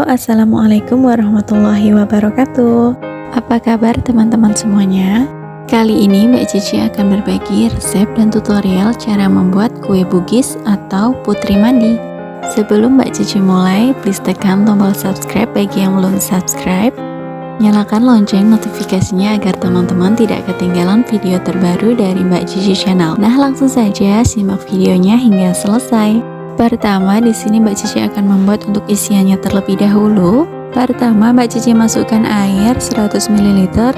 Assalamualaikum warahmatullahi wabarakatuh. Apa kabar teman-teman semuanya? Kali ini Mbak Cici akan berbagi resep dan tutorial cara membuat kue bugis atau putri mandi. Sebelum Mbak Cici mulai, please tekan tombol subscribe bagi yang belum subscribe. Nyalakan lonceng notifikasinya agar teman-teman tidak ketinggalan video terbaru dari Mbak Cici Channel. Nah, langsung saja simak videonya hingga selesai. Pertama, di sini Mbak Cici akan membuat untuk isiannya terlebih dahulu. Pertama, Mbak Cici masukkan air 100 ml,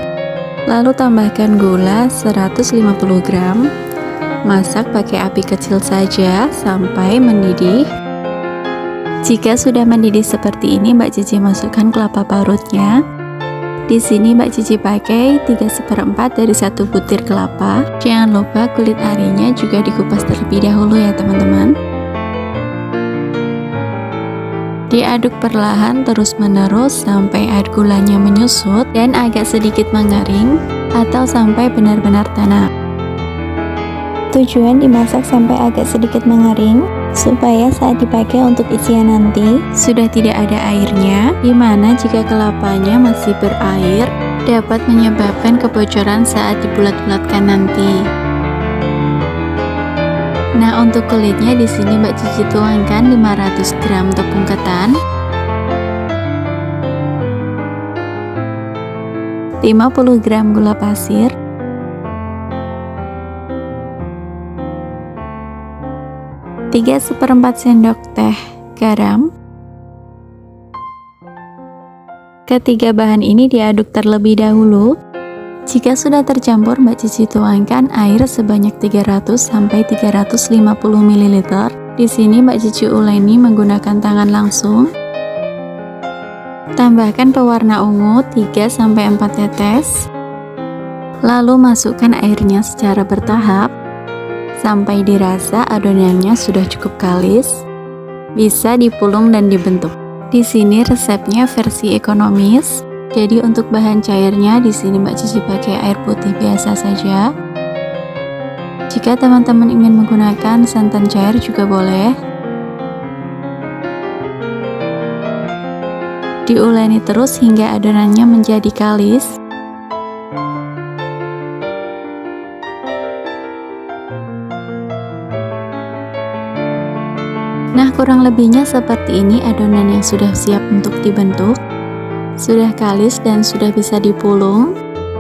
lalu tambahkan gula 150 gram. Masak pakai api kecil saja sampai mendidih. Jika sudah mendidih seperti ini, Mbak Cici masukkan kelapa parutnya. Di sini Mbak Cici pakai 3/4 dari 1 butir kelapa. Jangan lupa kulit arinya juga dikupas terlebih dahulu ya teman-teman. Diaduk perlahan terus-menerus sampai air gulanya menyusut dan agak sedikit mengering atau sampai benar-benar tanak. Tujuan dimasak sampai agak sedikit mengering supaya saat dipakai untuk isian nanti sudah tidak ada airnya, dimana jika kelapanya masih berair dapat menyebabkan kebocoran saat dibulat-bulatkan nanti. Nah, untuk kulitnya di sini Mbak Cici tuangkan 500 gram tepung ketan, 50 gram gula pasir, 3/4 sendok teh garam. Ketiga bahan ini diaduk terlebih dahulu. Jika sudah tercampur, Mbak Cici tuangkan air sebanyak 300 sampai 350 ml. Di sini Mbak Cici uleni menggunakan tangan langsung. Tambahkan pewarna ungu 3 sampai 4 tetes. Lalu masukkan airnya secara bertahap sampai dirasa adonannya sudah cukup kalis. Bisa dipulung dan dibentuk. Di sini resepnya versi ekonomis. Jadi untuk bahan cairnya di sini Mbak Cici pakai air putih biasa saja. Jika teman-teman ingin menggunakan santan cair juga boleh. Diuleni terus hingga adonannya menjadi kalis. Nah, kurang lebihnya seperti ini adonan yang sudah siap untuk dibentuk. Sudah kalis dan sudah bisa dipulung,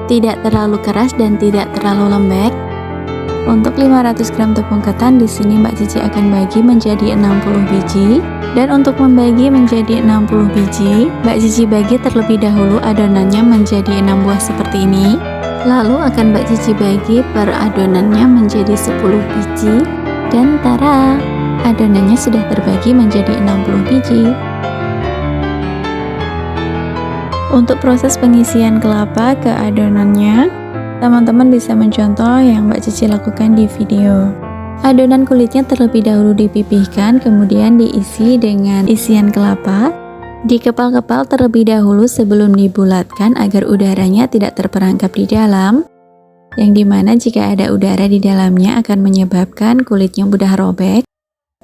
tidak terlalu keras dan tidak terlalu lembek. Untuk 500 gram tepung ketan di sini Mbak Cici akan bagi menjadi 60 biji. Dan untuk membagi menjadi 60 biji, Mbak Cici bagi terlebih dahulu adonannya menjadi 6 buah seperti ini. Lalu akan Mbak Cici bagi per adonannya menjadi 10 biji. Dan tara, adonannya sudah terbagi menjadi 60 biji. Untuk proses pengisian kelapa ke adonannya, teman-teman bisa mencontoh yang Mbak Cici lakukan di video. Adonan kulitnya terlebih dahulu dipipihkan, kemudian diisi dengan isian kelapa. Dikepal-kepal terlebih dahulu sebelum dibulatkan agar udaranya tidak terperangkap di dalam, yang dimana jika ada udara di dalamnya akan menyebabkan kulitnya mudah robek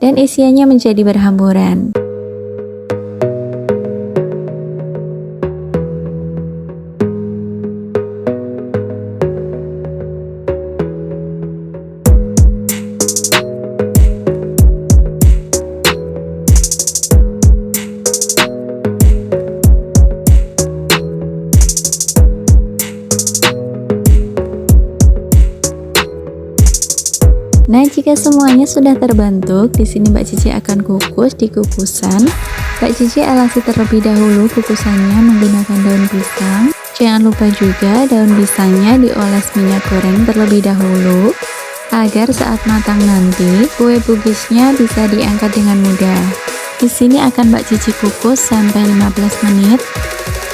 dan isiannya menjadi berhamburan. Nah, jika semuanya sudah terbentuk, di sini Mbak Cici akan kukus di kukusan. Mbak Cici alasi terlebih dahulu kukusannya menggunakan daun pisang. Jangan lupa juga daun pisangnya dioles minyak goreng terlebih dahulu agar saat matang nanti kue bugisnya bisa diangkat dengan mudah. Di sini akan Mbak Cici kukus sampai 15 menit.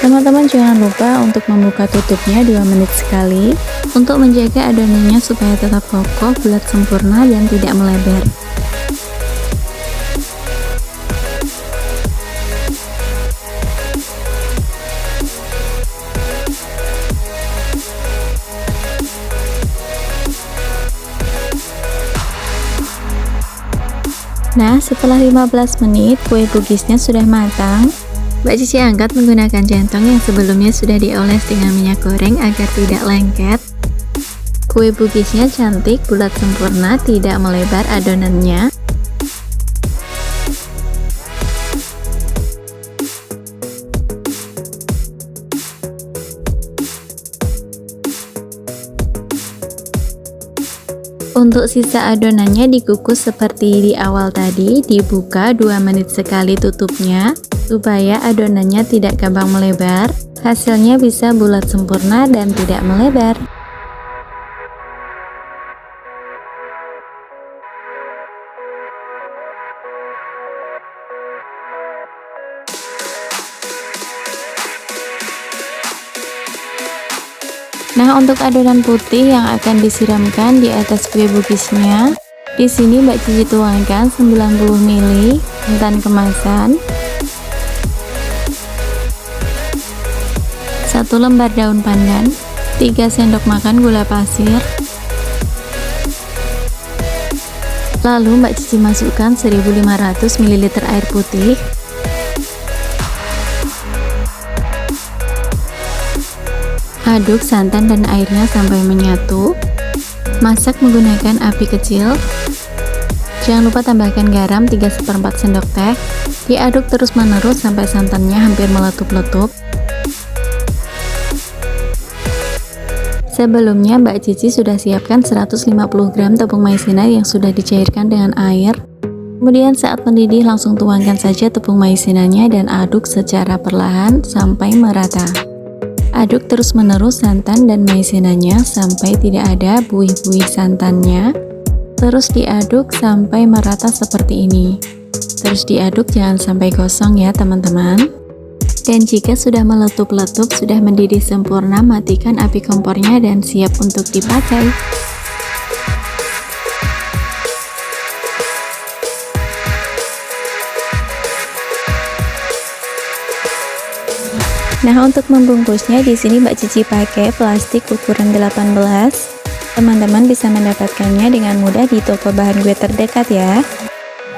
Teman-teman jangan lupa untuk membuka tutupnya 2 menit sekali untuk menjaga adonannya supaya tetap kokoh, bulat sempurna dan tidak melebar. Nah, setelah 15 menit kue bugisnya sudah matang. Mbak Cici angkat menggunakan centong yang sebelumnya sudah dioles dengan minyak goreng agar tidak lengket. Kue bugisnya cantik, bulat sempurna, tidak melebar adonannya. Untuk sisa adonannya dikukus seperti di awal tadi, dibuka 2 menit sekali tutupnya supaya adonannya tidak gampang melebar. Hasilnya bisa bulat sempurna dan tidak melebar. Nah, untuk adonan putih yang akan disiramkan di atas kue bugisnya, di sini Mbak Cici tuangkan 90 ml santan kemasan, 1 lembar daun pandan, 3 sendok makan gula pasir. Lalu Mbak Cici masukkan 1500 ml air putih. Aduk santan dan airnya sampai menyatu. Masak menggunakan api kecil. Jangan lupa tambahkan garam 3/4 sendok teh. Diaduk terus-menerus sampai santannya hampir meletup-letup. Sebelumnya Mbak Cici sudah siapkan 150 gram tepung maizena yang sudah dicairkan dengan air. Kemudian saat mendidih langsung tuangkan saja tepung maizenanya dan aduk secara perlahan sampai merata. Aduk terus-menerus santan dan maizenanya sampai tidak ada buih-buih santannya. Terus diaduk sampai merata seperti ini. Terus diaduk jangan sampai gosong ya teman-teman. Dan jika sudah meletup-letup, sudah mendidih sempurna, matikan api kompornya dan siap untuk dipakai. Nah, untuk membungkusnya di sini Mbak Cici pakai plastik ukuran 18. Teman-teman bisa mendapatkannya dengan mudah di toko bahan kue terdekat ya.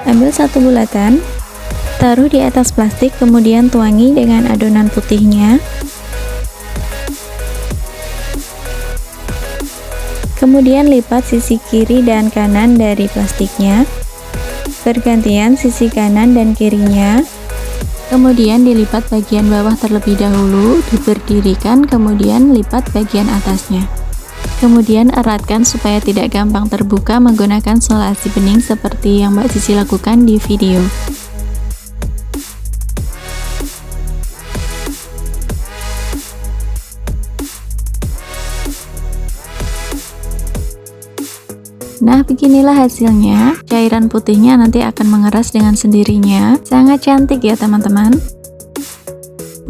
Ambil 1 bulatan, taruh di atas plastik, kemudian tuangi dengan adonan putihnya. Kemudian lipat sisi kiri dan kanan dari plastiknya. Bergantian sisi kanan dan kirinya. Kemudian dilipat bagian bawah terlebih dahulu, diberdirikan, kemudian lipat bagian atasnya. Kemudian eratkan supaya tidak gampang terbuka menggunakan selasi bening seperti yang Mbak Cici lakukan di video. Nah, beginilah hasilnya. Cairan putihnya nanti akan mengeras dengan sendirinya. Sangat cantik ya teman-teman.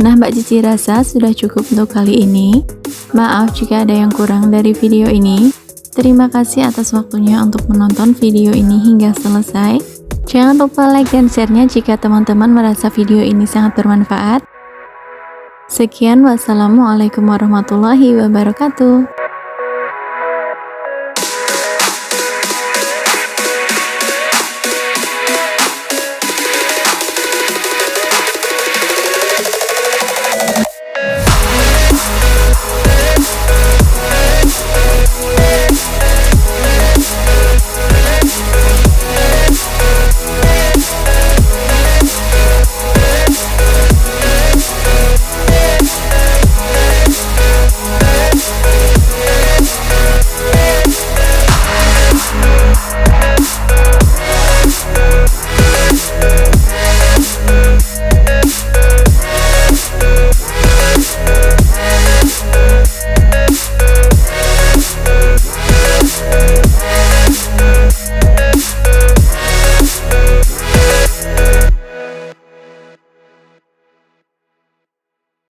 Nah, Mbak Cici rasa sudah cukup untuk kali ini. Maaf jika ada yang kurang dari video ini. Terima kasih atas waktunya untuk menonton video ini hingga selesai. Jangan lupa like dan share-nya jika teman-teman merasa video ini sangat bermanfaat. Sekian, wassalamualaikum warahmatullahi wabarakatuh.